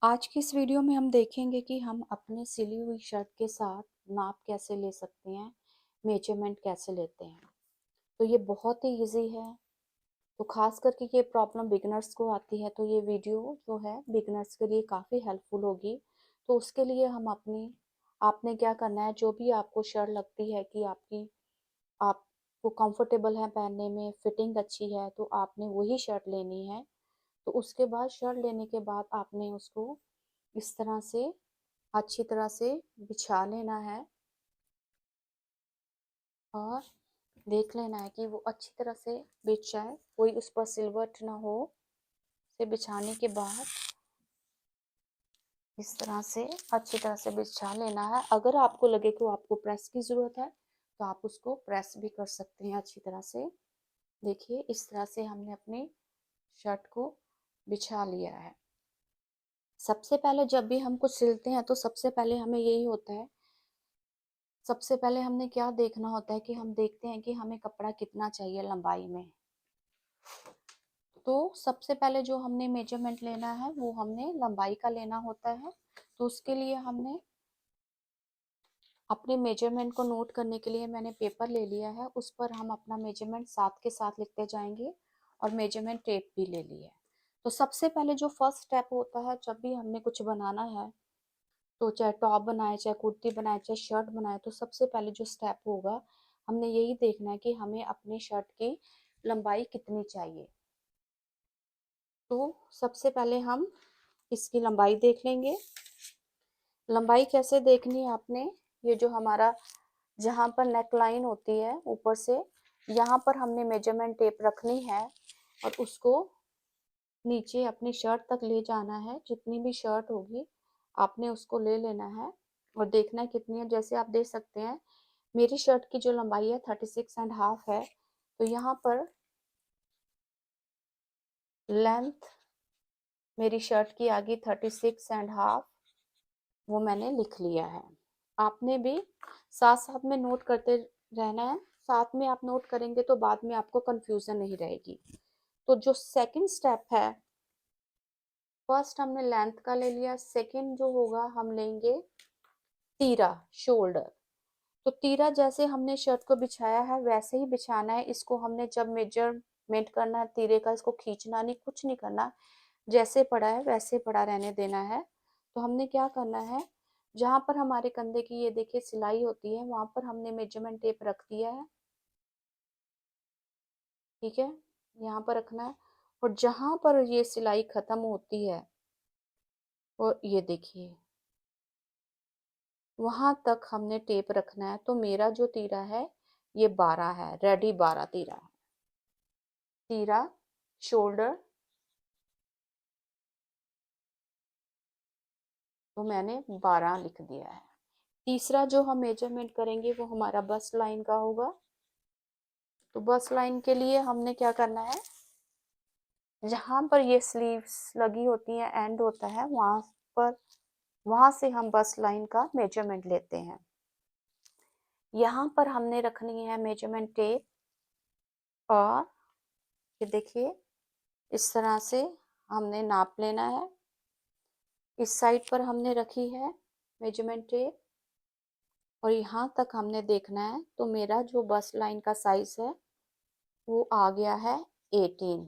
आज की इस वीडियो में हम देखेंगे कि हम अपने सिली हुई शर्ट के साथ नाप कैसे ले सकते हैं, मेजरमेंट कैसे लेते हैं। तो ये बहुत ही इजी है। तो खास करके ये प्रॉब्लम बिगनर्स को आती है, तो ये वीडियो जो है बिगनर्स के लिए काफ़ी हेल्पफुल होगी। तो उसके लिए आपने क्या करना है, जो भी आपको शर्ट लगती है कि आपको कंफर्टेबल है पहनने में, फिटिंग अच्छी है, तो आपने वही शर्ट लेनी है। तो उसके बाद शर्ट लेने के बाद आपने उसको इस तरह से अच्छी तरह से बिछा लेना है और देख लेना है कि वो अच्छी तरह से बिछ जाए, कोई उस पर सिलवट ना हो। से बिछाने के बाद इस तरह से अच्छी तरह से बिछा लेना है। अगर आपको लगे कि आपको प्रेस की ज़रूरत है तो आप उसको प्रेस भी कर सकते हैं अच्छी तरह से। देखिए इस तरह से हमने अपनी शर्ट को बिछा लिया है। सबसे पहले जब भी हम कुछ सिलते हैं तो सबसे पहले हमें यही होता है, सबसे पहले हमने क्या देखना होता है कि हम देखते हैं कि हमें कपड़ा कितना चाहिए लंबाई में। तो सबसे पहले जो हमने मेजरमेंट लेना है वो हमने लंबाई का लेना होता है। तो उसके लिए हमने अपने मेजरमेंट को नोट करने के लिए मैंने पेपर ले लिया है, उस पर हम अपना मेजरमेंट साथ के साथ लिखते जाएंगे और मेजरमेंट टेप भी ले लिया है। तो सबसे पहले जो फर्स्ट स्टेप होता है जब भी हमने कुछ बनाना है, तो चाहे टॉप बनाए, चाहे कुर्ती बनाए, चाहे शर्ट बनाए, तो सबसे पहले जो स्टेप होगा हमने यही देखना है कि हमें अपनी शर्ट की लंबाई कितनी चाहिए। तो सबसे पहले हम इसकी लंबाई देख लेंगे। लंबाई कैसे देखनी है आपने, ये जो हमारा जहाँ पर नेक लाइन होती है ऊपर से, यहाँ पर हमने मेजरमेंट टेप रखनी है और उसको नीचे अपनी शर्ट तक ले जाना है। जितनी भी शर्ट होगी आपने उसको ले लेना है और देखना है कितनी है। जैसे आप देख सकते हैं मेरी शर्ट की जो लंबाई है 36.5 है। तो यहाँ पर लेंथ मेरी शर्ट की आ गई 36.5, वो मैंने लिख लिया है। आपने भी साथ साथ में नोट करते रहना है। साथ में आप नोट करेंगे तो बाद में आपको कंफ्यूजन नहीं रहेगी। तो जो सेकंड स्टेप है, फर्स्ट हमने लेंथ का ले लिया, सेकंड जो होगा हम लेंगे तीरा, शोल्डर। तो तीरा जैसे हमने शर्ट को बिछाया है वैसे ही बिछाना है। इसको हमने जब मेजरमेंट करना है तीरे का, इसको खींचना नहीं, कुछ नहीं करना, जैसे पड़ा है वैसे पड़ा रहने देना है। तो हमने क्या करना है, जहां पर हमारे कंधे की ये देखिए सिलाई होती है वहां पर हमने मेजरमेंट टेप रख दिया है। ठीक है, यहाँ पर रखना है और जहां पर ये सिलाई खत्म होती है और ये देखिए वहां तक हमने टेप रखना है। तो मेरा जो तीरा है ये 12 है, रेडी 12 तीरा है। तीरा शोल्डर तो मैंने 12 लिख दिया है। तीसरा जो हम मेजरमेंट करेंगे वो हमारा बस्ट लाइन का होगा। तो बस्ट लाइन के लिए हमने क्या करना है, जहां पर ये स्लीव्स लगी होती है एंड होता है पर वहां से हम बस्ट लाइन का मेजरमेंट लेते हैं। यहाँ पर हमने रखनी है मेजरमेंट टेप और ये देखिए इस तरह से हमने नाप लेना है। इस साइड पर हमने रखी है मेजरमेंट टेप और यहाँ तक हमने देखना है। तो मेरा जो बस्ट लाइन का साइज है वो आ गया है 18।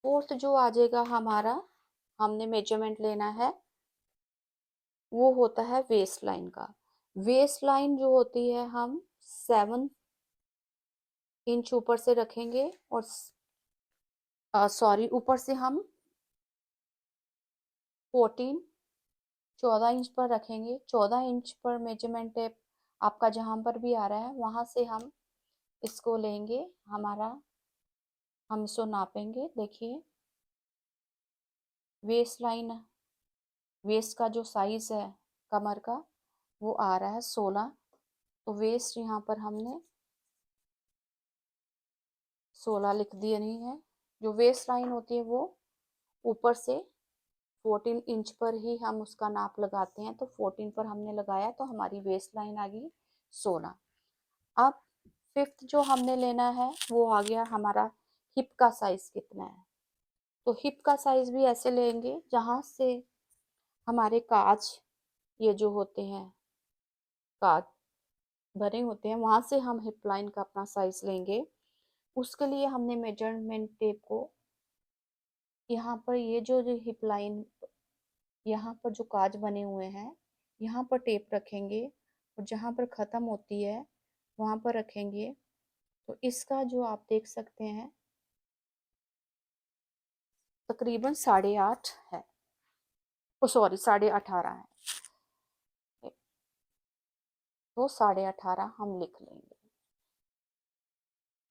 फोर्थ जो आ जाएगा हमारा, हमने मेजरमेंट लेना है, वो होता है वेस्ट लाइन का। वेस्ट लाइन जो होती है हम 7 इंच ऊपर से रखेंगे और सॉरी ऊपर से हम 14 इंच पर रखेंगे। 14 इंच पर मेजरमेंट टेप आपका जहां पर भी आ रहा है वहां से हम इसको लेंगे, हमारा हम इसको नापेंगे। देखिए वेस्ट लाइन, वेस्ट का जो साइज है कमर का वो आ रहा है 16। तो वेस्ट यहाँ पर हमने 16 लिख दिए नहीं है। जो वेस्ट लाइन होती है वो ऊपर से 14 इंच पर ही हम उसका नाप लगाते हैं। तो 14 पर हमने लगाया तो हमारी वेस्ट लाइन आ गई 16। अब फिफ्थ जो हमने लेना है वो आ गया हमारा हिप का साइज कितना है। तो हिप का साइज भी ऐसे लेंगे जहां से हमारे काज ये जो होते हैं, काज भरे होते हैं, वहां से हम हिप लाइन का अपना साइज लेंगे। उसके लिए हमने मेजरमेंट टेप को यहाँ पर ये जो हिप लाइन, यहाँ पर जो काज बने हुए हैं, यहाँ पर टेप रखेंगे और जहाँ पर ख़त्म होती है वहाँ पर रखेंगे। तो इसका जो आप देख सकते हैं तकरीबन 8.5 है, ओ सॉरी 18.5 है। तो 18.5 हम लिख लेंगे।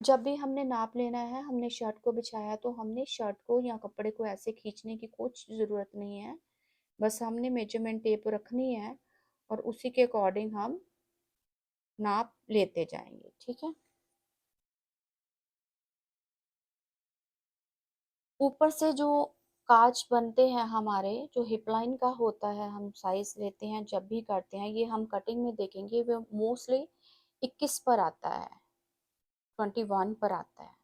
जब भी हमने नाप लेना है, हमने शर्ट को बिछाया तो हमने शर्ट को या कपड़े को ऐसे खींचने की कुछ ज़रूरत नहीं है। बस हमने मेजरमेंट टेप रखनी है और उसी के अकॉर्डिंग हम नाप लेते जाएंगे। ठीक है। ऊपर से जो काज बनते हैं हमारे, जो हिप लाइन का होता है, हम साइज लेते हैं जब भी करते हैं, ये हम कटिंग में देखेंगे वो मोस्टली 21 पर आता है, 21 पर आता है।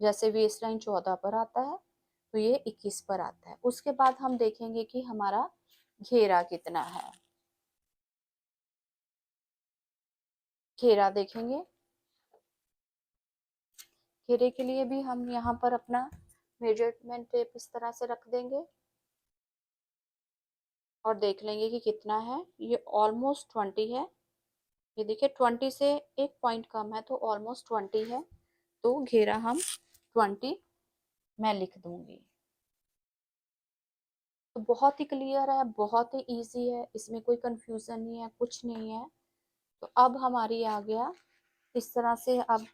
जैसे वेस्ट लाइन 14 पर आता है तो ये 21 पर आता है। उसके बाद हम देखेंगे कि हमारा घेरा कितना है। घेरा देखेंगे, घेरे के लिए भी हम यहाँ पर अपना मेजरमेंट टेप इस तरह से रख देंगे और देख लेंगे कि कितना है। ये ऑलमोस्ट 20 है। ये देखिए 20 से एक पॉइंट कम है तो ऑलमोस्ट 20 है। तो घेरा हम 20 मैं लिख दूंगी। तो बहुत ही क्लियर है, बहुत ही इजी है, इसमें कोई कंफ्यूजन नहीं है, कुछ नहीं है। तो अब हमारी आ गया इस तरह से। अब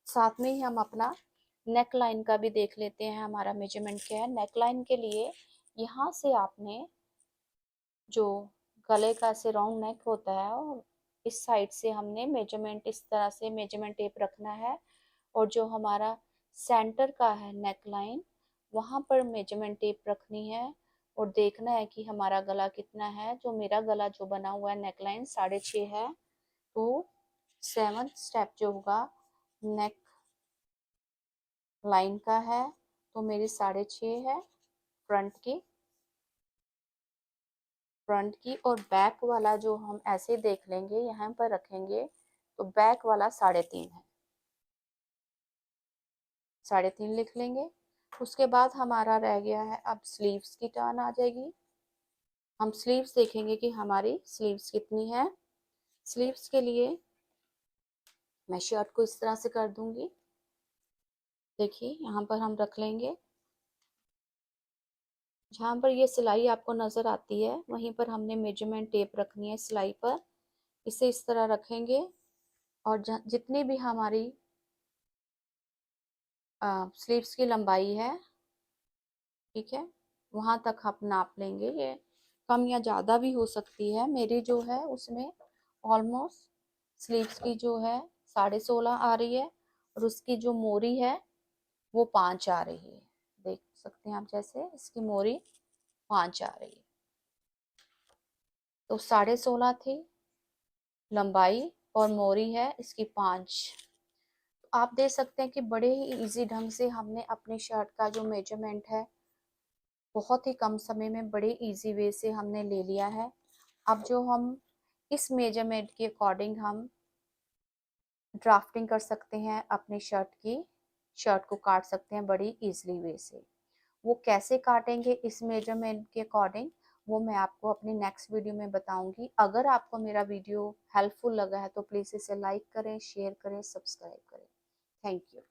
साथ में ही हम अपना नेक लाइन का भी देख लेते हैं, हमारा मेजरमेंट क्या है। नेक लाइन के लिए यहाँ से आपने जो गले का से राउंड नेक होता है और इस साइड से हमने मेजरमेंट इस तरह से मेजरमेंट टेप रखना है। और जो हमारा सेंटर का है नेक लाइन, वहाँ पर मेजरमेंट टेप रखनी है और देखना है कि हमारा गला कितना है। जो मेरा गला जो बना हुआ है नेक लाइन 6.5 है। तो 7th स्टेप जो होगा नेक लाइन का है तो मेरी 6.5 है फ्रंट की और बैक वाला जो हम ऐसे देख लेंगे, यहाँ पर रखेंगे तो बैक वाला 3.5 है, 3.5 लिख लेंगे। उसके बाद हमारा रह गया है अब स्लीव्स की टर्न आ जाएगी। हम स्लीव्स देखेंगे कि हमारी स्लीव्स कितनी है। स्लीव्स के लिए मैं शर्ट को इस तरह से कर दूंगी। देखिए यहाँ पर हम रख लेंगे, जहाँ पर ये सिलाई आपको नजर आती है वहीं पर हमने मेजरमेंट टेप रखनी है सिलाई पर। इसे इस तरह रखेंगे और जितनी भी हमारी स्लीव्स की लंबाई है, ठीक है, वहां तक आप नाप लेंगे। ये कम या ज़्यादा भी हो सकती है। मेरी जो है उसमें ऑलमोस्ट स्लीव्स की जो है 16.5 आ रही है और उसकी जो मोरी है वो 5 आ रही है। देख सकते हैं आप, जैसे इसकी मोरी 5 आ रही है। तो 16.5 थी लंबाई और मोरी है इसकी 5। आप देख सकते हैं कि बड़े ही इजी ढंग से हमने अपनी शर्ट का जो मेजरमेंट है बहुत ही कम समय में बड़े इजी वे से हमने ले लिया है। अब जो हम इस मेजरमेंट के अकॉर्डिंग हम ड्राफ्टिंग कर सकते हैं, अपनी शर्ट को काट सकते हैं बड़ी इजीली वे से। वो कैसे काटेंगे इस मेजरमेंट के अकॉर्डिंग, वो मैं आपको अपनी नेक्स्ट वीडियो में बताऊंगी। अगर आपको मेरा वीडियो हेल्पफुल लगा है तो प्लीज़ इसे लाइक करें, शेयर करें, सब्सक्राइब करें। Thank you.